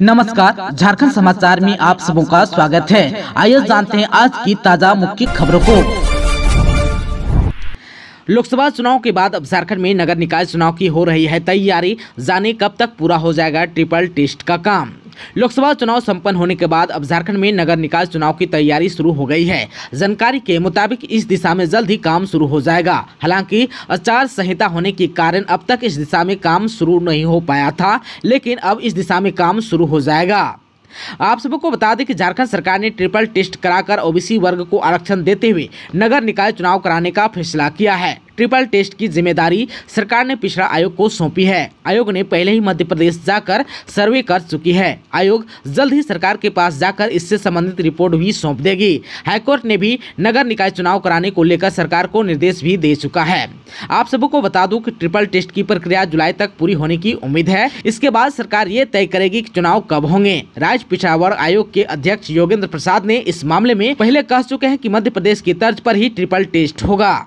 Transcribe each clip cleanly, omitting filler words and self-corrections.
नमस्कार, झारखंड समाचार में आप सबों का स्वागत है। आइए जानते हैं आज की ताजा मुख्य खबरों को। लोकसभा चुनाव के बाद अब झारखंड में नगर निकाय चुनाव की हो रही है तैयारी। जाने कब तक पूरा हो जाएगा ट्रिपल टेस्ट का काम। लोकसभा चुनाव संपन्न होने के बाद अब झारखंड में नगर निकाय चुनाव की तैयारी शुरू हो गई है। जानकारी के मुताबिक इस दिशा में जल्द ही काम शुरू हो जाएगा। हालांकि आचार संहिता होने के कारण अब तक इस दिशा में काम शुरू नहीं हो पाया था, लेकिन अब इस दिशा में काम शुरू हो जाएगा। आप सबको बता दें कि झारखंड सरकार ने ट्रिपल टेस्ट कराकर ओबीसी वर्ग को आरक्षण देते हुए नगर निकाय चुनाव कराने का फैसला किया है। ट्रिपल टेस्ट की जिम्मेदारी सरकार ने पिछड़ा आयोग को सौंपी है। आयोग ने पहले ही मध्य प्रदेश जाकर सर्वे कर चुकी है। आयोग जल्द ही सरकार के पास जाकर इससे संबंधित रिपोर्ट भी सौंप देगी। हाईकोर्ट ने भी नगर निकाय चुनाव कराने को लेकर सरकार को निर्देश भी दे चुका है। आप सबको बता दूं कि ट्रिपल टेस्ट की प्रक्रिया जुलाई तक पूरी होने की उम्मीद है। इसके बाद सरकार ये तय करेगी कि चुनाव कब होंगे। राज्य पिछड़ा वर्ग आयोग के अध्यक्ष योगेंद्र प्रसाद ने इस मामले में पहले कह चुके हैं कि मध्य प्रदेश की तर्ज पर ही ट्रिपल टेस्ट होगा।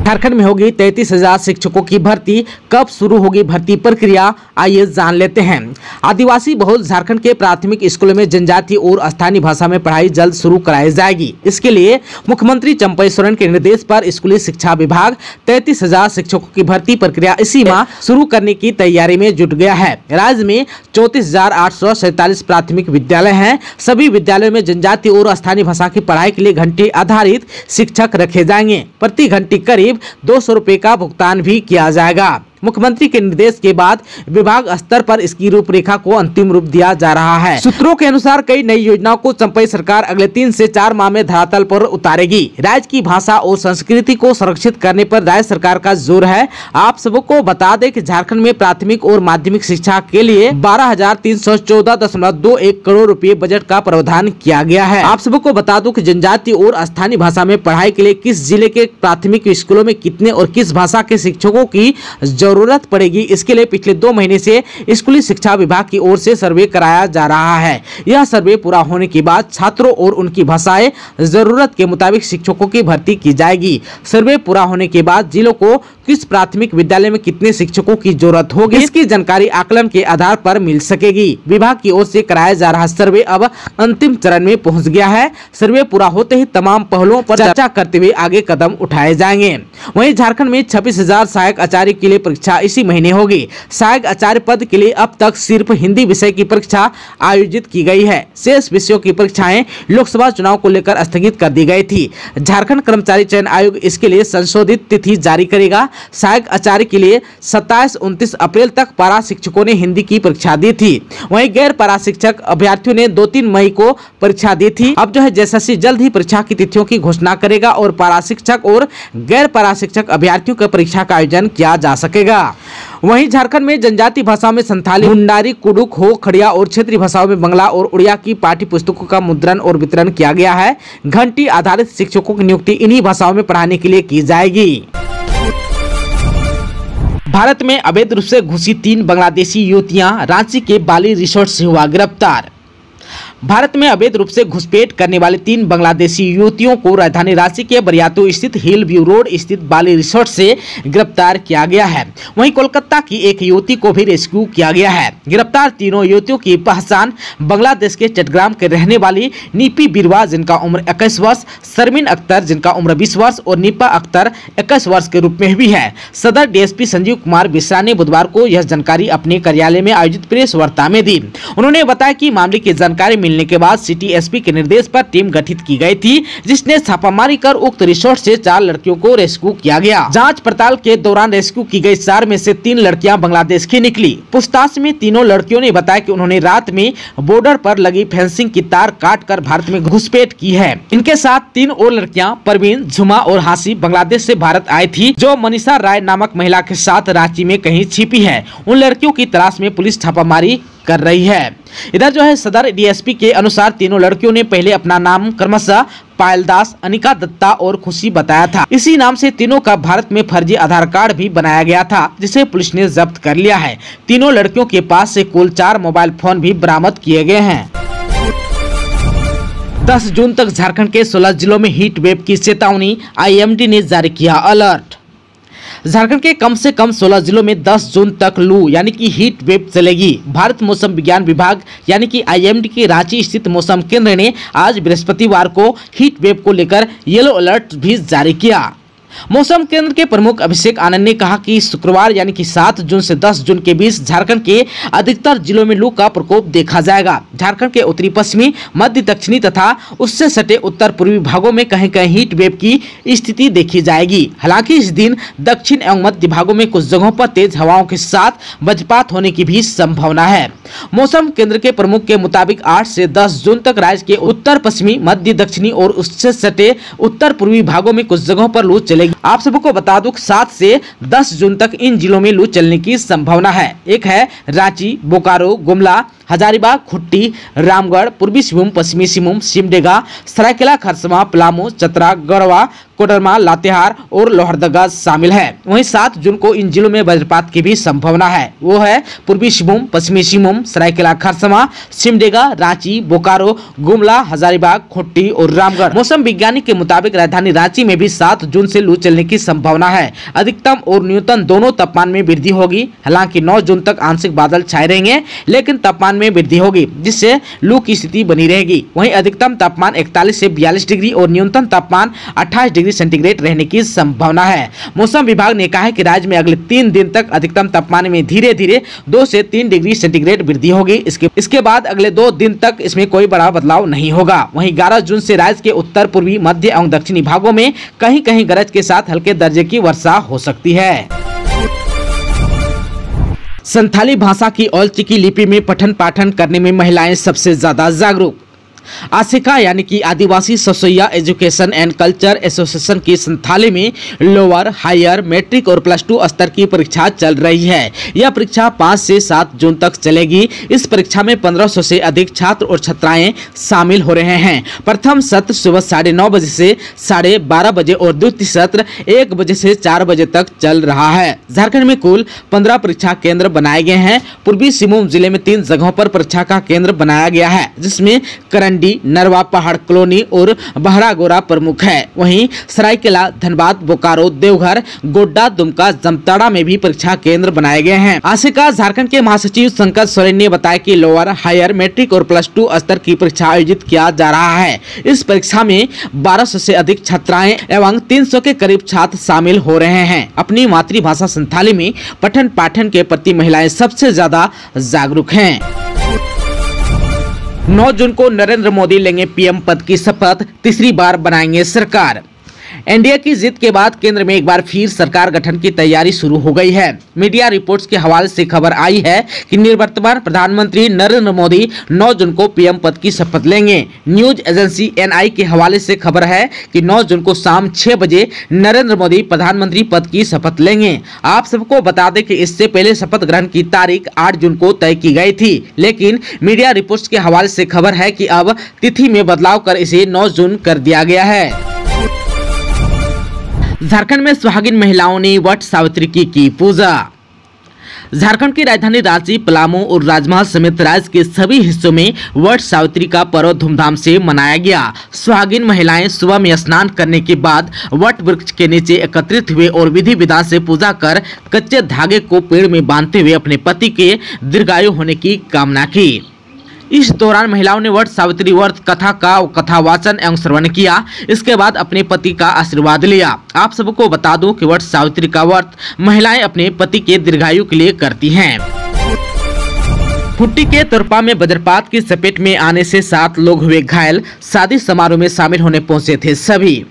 झारखंड में होगी 33,000 शिक्षकों की भर्ती। कब शुरू होगी भर्ती प्रक्रिया, आइए जान लेते हैं। आदिवासी बहुल झारखंड के प्राथमिक स्कूलों में जनजातीय और स्थानीय भाषा में पढ़ाई जल्द शुरू कराई जाएगी। इसके लिए मुख्यमंत्री चंपई सोरेन के निर्देश पर स्कूली शिक्षा विभाग 33,000 शिक्षकों की भर्ती प्रक्रिया इसी माह शुरू करने की तैयारी में जुट गया है। राज्य में 34,847 प्राथमिक विद्यालय हैं। सभी विद्यालयों में जनजातीय और स्थानीय भाषा की पढ़ाई के लिए घंटे आधारित शिक्षक रखे जाएंगे। प्रति घंटे करीब 200 रुपए का भुगतान भी किया जाएगा। मुख्यमंत्री के निर्देश के बाद विभाग स्तर पर इसकी रूपरेखा को अंतिम रूप दिया जा रहा है। सूत्रों के अनुसार कई नई योजनाओं को चंपई सरकार अगले 3 से 4 माह में धरातल पर उतारेगी। राज्य की भाषा और संस्कृति को संरक्षित करने पर राज्य सरकार का जोर है। आप सबको बता दें कि झारखंड में प्राथमिक और माध्यमिक शिक्षा के लिए 12,314.21 करोड़ रुपए बजट का प्रावधान किया गया है। आप सबको बता दूं कि जनजातीय और स्थानीय भाषा में पढ़ाई के लिए किस जिले के प्राथमिक स्कूलों में कितने और किस भाषा के शिक्षकों की जरूरत पड़ेगी, इसके लिए पिछले 2 महीने से स्कूली शिक्षा विभाग की ओर से सर्वे कराया जा रहा है। यह सर्वे पूरा होने के बाद छात्रों और उनकी भाषाएं जरूरत के मुताबिक शिक्षकों की भर्ती की जाएगी। सर्वे पूरा होने के बाद जिलों को किस प्राथमिक विद्यालय में कितने शिक्षकों की जरूरत होगी, इसकी जानकारी आकलन के आधार पर मिल सकेगी। विभाग की ओर से कराया जा रहा सर्वे अब अंतिम चरण में पहुंच गया है। सर्वे पूरा होते ही तमाम पहलुओं पर चर्चा करते हुए आगे कदम उठाए जाएंगे। वहीं झारखंड में 26,000 सहायक आचार्य के लिए परीक्षा इसी महीने होगी। सहायक आचार्य पद के लिए अब तक सिर्फ हिंदी विषय की परीक्षा आयोजित की गई है। शेष विषयों की परीक्षाएं लोकसभा चुनाव को लेकर स्थगित कर दी गई थी। झारखंड कर्मचारी चयन आयोग इसके लिए संशोधित तिथि जारी करेगा। सहायक आचार्य के लिए 27-29 अप्रैल तक पारा शिक्षकों ने हिंदी की परीक्षा दी थी। वहीं गैर पारा शिक्षक अभ्यर्थियों ने 2-3 मई को परीक्षा दी थी। अब जेएसएससी जल्द ही परीक्षा की तिथियों की घोषणा करेगा और पारा शिक्षक और गैर पारा शिक्षक अभ्यर्थियों की परीक्षा का आयोजन किया जा सकेगा। वहीं झारखंड में जनजातीय भाषाओं में संथाली, मुंडारी, कुडुख, हो, खड़िया और क्षेत्रीय भाषाओं में बंगला और उड़िया की पाठ्य पुस्तकों का मुद्रण और वितरण किया गया है। घंटी आधारित शिक्षकों की नियुक्ति इन्हीं भाषाओं में पढ़ाने के लिए की जाएगी। भारत में अवैध रूप से घुसी 3 बांग्लादेशी युवतियां रांची के बाली रिसोर्ट से हुआ गिरफ्तार। भारत में अवैध रूप से घुसपैठ करने वाली 3 बांग्लादेशी युवतियों को राजधानी रांची के बरियातू स्थित हिल व्यू रोड स्थित बाली रिसोर्ट से गिरफ्तार किया गया है। वहीं कोलकाता की एक युवती को भी रेस्क्यू किया गया है। गिरफ्तार तीनों युवतियों की पहचान बांग्लादेश के चट्टग्राम के रहने वाली नीपी बिरवा जिनका उम्र 21 वर्ष, शर्मीन अख्तर जिनका उम्र 20 वर्ष और नीपा अख्तर 21 वर्ष के रूप में हुई है। सदर डीएसपी संजीव कुमार बिश्रा ने बुधवार को यह जानकारी अपने कार्यालय में आयोजित प्रेस वार्ता में दी। उन्होंने बताया कि मामले की जानकारी मिलने के बाद सिटी एसपी के निर्देश पर टीम गठित की गई थी, जिसने छापामारी कर उक्त रिसोर्ट से 4 लड़कियों को रेस्क्यू किया गया। जांच पड़ताल के दौरान रेस्क्यू की गई 4 में से 3 लड़कियां बांग्लादेश की निकली। पूछताछ में तीनों लड़कियों ने बताया कि उन्होंने रात में बॉर्डर पर लगी फेंसिंग की तार काटकर भारत में घुसपैठ की है। इनके साथ 3 और लड़कियां परवीन, झुमा और हासी बांग्लादेश से भारत आई थी, जो मनीषा राय नामक महिला के साथ रांची में कहीं छिपी है। उन लड़कियों की तलाश में पुलिस छापामारी कर रही है। इधर सदर डीएसपी के अनुसार तीनों लड़कियों ने पहले अपना नाम क्रमशः पायल दास, अनिका दत्ता और खुशी बताया था। इसी नाम से तीनों का भारत में फर्जी आधार कार्ड भी बनाया गया था, जिसे पुलिस ने जब्त कर लिया है। तीनों लड़कियों के पास से कुल 4 मोबाइल फोन भी बरामद किए गए हैं। 10 जून तक झारखंड के 16 जिलों में हीट वेव की चेतावनी, आईएमडी ने जारी किया अलर्ट। झारखंड के कम से कम 16 जिलों में 10 जून तक लू यानी कि हीट वेव चलेगी। भारत मौसम विज्ञान विभाग यानी कि IMD के रांची स्थित मौसम केंद्र ने आज बृहस्पतिवार को हीट वेव को लेकर येलो अलर्ट भी जारी किया। मौसम केंद्र के प्रमुख अभिषेक आनंद ने कहा कि शुक्रवार यानी कि 7 जून से 10 जून के बीच झारखंड के अधिकतर जिलों में लू का प्रकोप देखा जाएगा। झारखंड के उत्तरी पश्चिमी, मध्य दक्षिणी तथा उससे सटे उत्तर पूर्वी भागों में कहीं कहीं हीट वेव की स्थिति देखी जाएगी। हालांकि इस दिन दक्षिण एवं मध्य भागों में कुछ जगहों पर तेज हवाओं के साथ वज्रपात होने की भी संभावना है। मौसम केंद्र के प्रमुख के मुताबिक 8 से 10 जून तक राज्य के उत्तर पश्चिमी, मध्य दक्षिणी और उससे सटे उत्तर पूर्वी भागों में कुछ जगहों पर लू चलेगी। आप सबको बता दूं 7 से 10 जून तक इन जिलों में लू चलने की संभावना है। एक है रांची, बोकारो, गुमला, हजारीबाग, खुट्टी, रामगढ़, पूर्वी सिंहभूम, पश्चिमी सिंहभूम, सिमडेगा, सरायकेला खरसावां, पलामू, चतरा, गढ़वा, कोडरमा, लातेहार और लोहरदगा शामिल है। वहीं 7 जून को इन जिलों में वज्रपात की भी संभावना है। वो है पूर्वी सिंहभूम, पश्चिमी सिंहभूम, सरायकेला खरसावां, सिमडेगा, रांची, बोकारो, गुमला, हजारीबाग, खुट्टी और रामगढ़। मौसम वैज्ञानिक के मुताबिक राजधानी रांची में भी 7 जून से लू चलने की संभावना है। अधिकतम और न्यूनतम दोनों तापमान में वृद्धि होगी। हालांकि 9 जून तक आंशिक बादल छाए रहेंगे, लेकिन तापमान में वृद्धि होगी, जिससे लू की स्थिति बनी रहेगी। वहीं अधिकतम तापमान 41 से 42 डिग्री और न्यूनतम तापमान 28 डिग्री सेंटीग्रेड रहने की संभावना है। मौसम विभाग ने कहा है कि राज्य में अगले 3 दिन तक अधिकतम तापमान में धीरे धीरे 2 से 3 डिग्री सेंटीग्रेड वृद्धि होगी। इसके बाद अगले 2 दिन तक इसमें कोई बड़ा बदलाव नहीं होगा। वहीं 11 जून से राज्य के उत्तर पूर्वी, मध्य एवं दक्षिणी भागों में कहीं कहीं गरज के साथ हल्के दर्जे की वर्षा हो सकती है। संथाली भाषा की औलचिकी लिपि में पठन पाठन करने में महिलाएं सबसे ज्यादा जागरूक। आसिका यानी कि आदिवासी ससोइया एजुकेशन एंड कल्चर एसोसिएशन की संथाली में लोअर, हायर, मैट्रिक और +2 स्तर की परीक्षा चल रही है। यह परीक्षा 5 से 7 जून तक चलेगी। इस परीक्षा में 1500 से अधिक छात्र और छात्राएं शामिल हो रहे हैं। प्रथम सत्र सुबह 9:30 बजे से 12:30 बजे और द्वितीय सत्र 1 बजे से 4 बजे तक चल रहा है। झारखंड में कुल 15 परीक्षा केंद्र बनाए गए हैं। पूर्वी सिंहभूम जिले में 3 जगहों पर परीक्षा का केंद्र बनाया गया है, जिसमें नरवा, पहाड़ कॉलोनी और बहरागोरा प्रमुख है। वहीं सरायकेला, धनबाद, बोकारो, देवघर, गोड्डा, दुमका, जामताड़ा में भी परीक्षा केंद्र बनाए गए हैं। आसिका झारखंड के महासचिव शंकर सोरेन ने बताया कि लोअर, हायर, मैट्रिक और +2 स्तर की परीक्षा आयोजित किया जा रहा है। इस परीक्षा में 1200 से अधिक छात्राएं एवं 300 के करीब छात्र शामिल हो रहे हैं। अपनी मातृभाषा संथाली में पठन पाठन के प्रति महिलाएं सबसे ज्यादा जागरूक हैं। 9 जून को नरेंद्र मोदी लेंगे PM पद की शपथ, तीसरी बार बनाएंगे सरकार। एनडीए की जीत के बाद केंद्र में एक बार फिर सरकार गठन की तैयारी शुरू हो गई है। मीडिया रिपोर्ट्स के हवाले से खबर आई है कि निवर्तमान प्रधानमंत्री नरेंद्र मोदी 9 जून को PM पद की शपथ लेंगे। न्यूज एजेंसी NI के हवाले से खबर है कि 9 जून को शाम 6 बजे नरेंद्र मोदी प्रधानमंत्री पद की शपथ लेंगे। आप सबको बता दें कि इससे पहले शपथ ग्रहण की तारीख 8 जून को तय की गई थी, लेकिन मीडिया रिपोर्ट्स के हवाले से खबर है कि अब तिथि में बदलाव कर इसे 9 जून कर दिया गया है। झारखंड में सुहागिन महिलाओं ने वट सावित्री की पूजा। झारखंड की राजधानी रांची, पलामू और राजमहल समेत राज्य के सभी हिस्सों में वट सावित्री का पर्व धूमधाम से मनाया गया। सुहागिन महिलाएं सुबह में स्नान करने के बाद वट वृक्ष के नीचे एकत्रित हुए और विधि विधान से पूजा कर कच्चे धागे को पेड़ में बांधते हुए अपने पति के दीर्घायु होने की कामना की। इस दौरान महिलाओं ने वट सावित्री व्रत कथा का कथावाचन एवं श्रवण किया। इसके बाद अपने पति का आशीर्वाद लिया। आप सबको बता दूं कि वट सावित्री का व्रत महिलाएं अपने पति के दीर्घायु के लिए करती हैं। खुट्टी के तुरपा में वज्रपात की चपेट में आने से 7 लोग हुए घायल। शादी समारोह में शामिल होने पहुंचे थे सभी।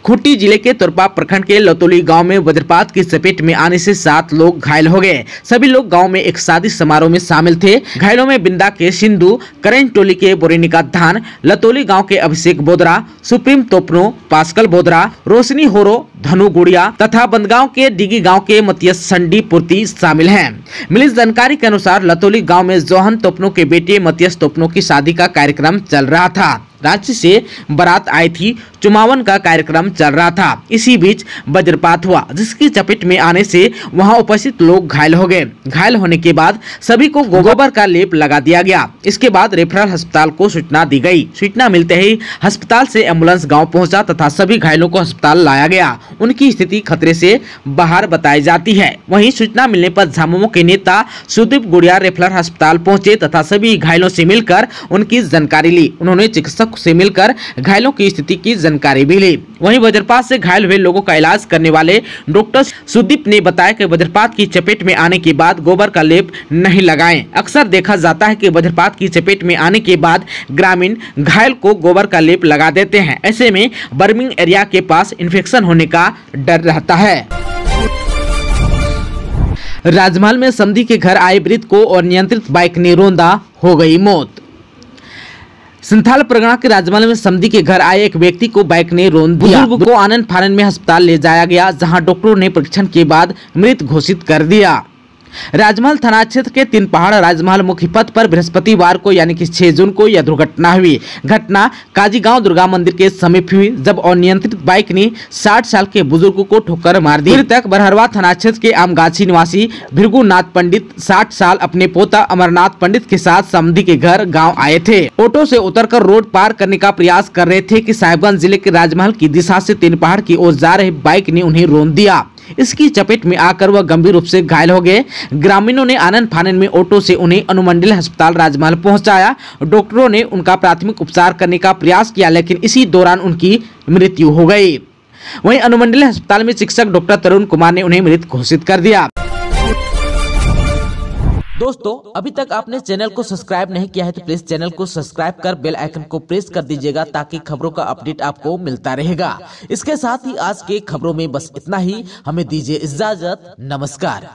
खुट्टी जिले के तुरपा प्रखंड के लतोली गांव में वज्रपात की चपेट में आने से 7 लोग घायल हो गए। सभी लोग गांव में एक शादी समारोह में शामिल थे। घायलों में बिंदा के सिंधु, करें टोली के बोरेनिका धान, लतोली गांव के अभिषेक बोदरा, सुप्रीम तोपनो, पास्कल बोदरा, रोशनी होरो, धनु गुड़िया तथा बंदगांव के डिगी गांव के मतियस संडी पूर्ति शामिल हैं। मिली जानकारी के अनुसार लतोली गांव में जोहन तोपनो के बेटे मतियस तोपनो की शादी का कार्यक्रम चल रहा था। रांची से बारात आई थी, चुमावन का कार्यक्रम चल रहा था। इसी बीच वज्रपात हुआ, जिसकी चपेट में आने से वहां उपस्थित लोग घायल हो गए। घायल होने के बाद सभी को गोबर का लेप लगा दिया गया। इसके बाद रेफरल अस्पताल को सूचना दी गई। सूचना मिलते ही अस्पताल से एम्बुलेंस गांव पहुंचा तथा सभी घायलों को अस्पताल लाया गया। उनकी स्थिति खतरे से बाहर बताई जाती है। वहीं सूचना मिलने पर झामुमो के नेता सुदीप गुड़िया रेफरल अस्पताल पहुंचे तथा सभी घायलों से मिलकर उनकी जानकारी ली। उन्होंने चिकित्सक से मिलकर घायलों की स्थिति की जानकारी भी ली। वहीं वज्रपात से घायल हुए लोगों का इलाज करने वाले डॉक्टर सुदीप ने बताया कि वज्रपात की चपेट में आने के बाद गोबर का लेप नहीं लगाएं। अक्सर देखा जाता है कि वज्रपात की चपेट में आने के बाद ग्रामीण घायल को गोबर का लेप लगा देते हैं। ऐसे में बर्निंग एरिया के पास इन्फेक्शन होने का डर रहता है। राजमहल में समधी के घर आए वृद्ध को अनियंत्रित बाइक ने रौंदा, हो गई मौत। संथाल परगना के राजमहल में समधी के घर आए एक व्यक्ति को बाइक ने रौंद दिया। बुजुर्ग को आनन फानन में अस्पताल ले जाया गया, जहां डॉक्टरों ने परीक्षण के बाद मृत घोषित कर दिया। राजमहल थाना क्षेत्र के तीन पहाड़ राजमहल मुख्य पथ पर बृहस्पतिवार को यानी कि 6 जून को यह दुर्घटना हुई। घटना काजीगांव दुर्गा मंदिर के समीप हुई, जब अनियंत्रित बाइक ने 60 साल के बुजुर्ग को ठोकर मार दी। मृतक बरहरवा थाना क्षेत्र के आमगाछी निवासी भृगुनाथ पंडित 60 साल अपने पोता अमरनाथ पंडित के साथ समधी के घर गाँव आए थे। ऑटो से उतरकर रोड पार करने का प्रयास कर रहे थे कि साहिबगंज जिले के राजमहल की दिशा से तीन पहाड़ की ओर जा रहे बाइक ने उन्हें रौंद दिया। इसकी चपेट में आकर वह गंभीर रूप से घायल हो गए। ग्रामीणों ने आनन फानन में ऑटो से उन्हें अनुमंडल अस्पताल राजमहल पहुंचाया। डॉक्टरों ने उनका प्राथमिक उपचार करने का प्रयास किया, लेकिन इसी दौरान उनकी मृत्यु हो गई। वहीं अनुमंडल अस्पताल में चिकित्सक डॉक्टर तरुण कुमार ने उन्हें मृत घोषित कर दिया। दोस्तों, अभी तक आपने चैनल को सब्सक्राइब नहीं किया है तो प्लीज चैनल को सब्सक्राइब कर बेल आइकन को प्रेस कर दीजिएगा, ताकि खबरों का अपडेट आपको मिलता रहेगा। इसके साथ ही आज के खबरों में बस इतना ही। हमें दीजिए इजाजत। नमस्कार।